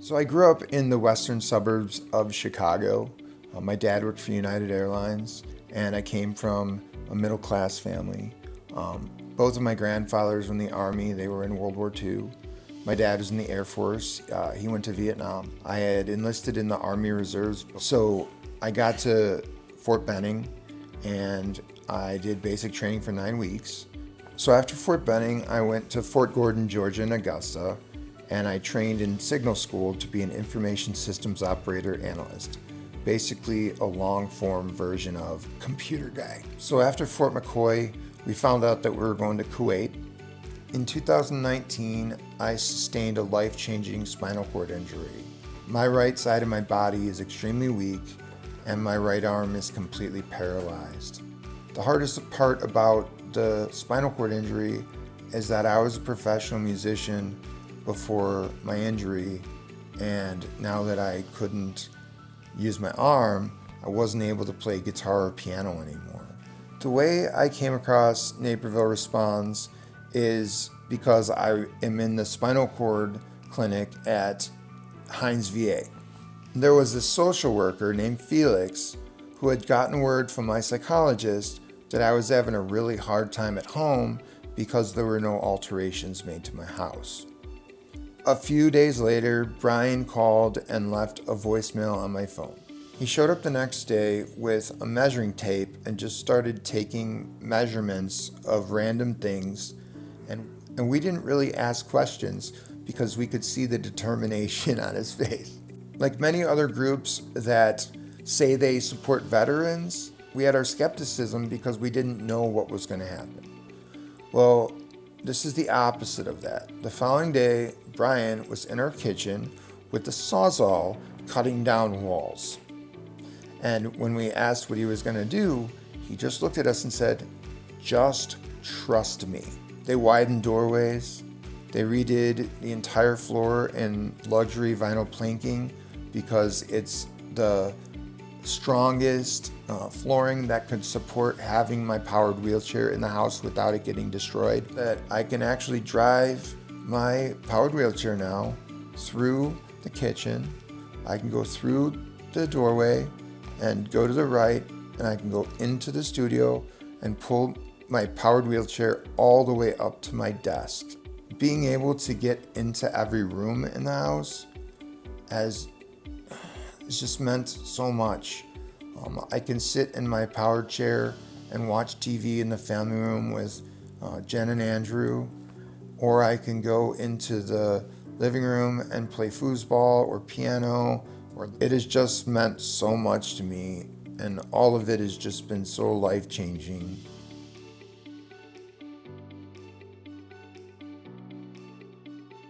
So I grew up in the western suburbs of Chicago. My dad worked for United Airlines, and I came from a middle-class family. Both of my grandfathers were in the Army. They were in World War II. My dad was in the Air Force. He went to Vietnam. I had enlisted in the Army Reserves. So I got to Fort Benning, and I did basic training for 9 weeks. So after Fort Benning, I went to Fort Gordon, Georgia, in Augusta, and I trained in signal school to be an information systems operator analyst. Basically a long-form version of computer guy. So after Fort McCoy, we found out that we were going to Kuwait. In 2019, I sustained a life-changing spinal cord injury. My right side of my body is extremely weak, and my right arm is completely paralyzed. The hardest part about the spinal cord injury is that I was a professional musician before my injury, and now that I couldn't use my arm, I wasn't able to play guitar or piano anymore. The way I came across Naperville Responds is because I am in the spinal cord clinic at Hines VA. There was this social worker named Felix who had gotten word from my psychologist that I was having a really hard time at home because there were no alterations made to my house. A few days later, Brian called and left a voicemail on my phone. He showed up the next day with a measuring tape and just started taking measurements of random things, and we didn't really ask questions because we could see the determination on his face. Like many other groups that say they support veterans, we had our skepticism because we didn't know what was going to happen. Well, this is the opposite of that. The following day, Brian was in our kitchen with the Sawzall cutting down walls. And when we asked what he was going to do, he just looked at us and said, "Just trust me." They widened doorways. They redid the entire floor in luxury vinyl planking because it's the strongest flooring that could support having my powered wheelchair in the house without it getting destroyed. That I can actually drive my powered wheelchair now through the kitchen. I can go through the doorway and go to the right, and I can go into the studio and pull my powered wheelchair all the way up to my desk. Being able to get into every room in the house has just meant so much. I can sit in my powered chair and watch TV in the family room with Jen and Andrew, or I can go into the living room and play foosball or piano. It has just meant so much to me, and all of it has just been so life-changing.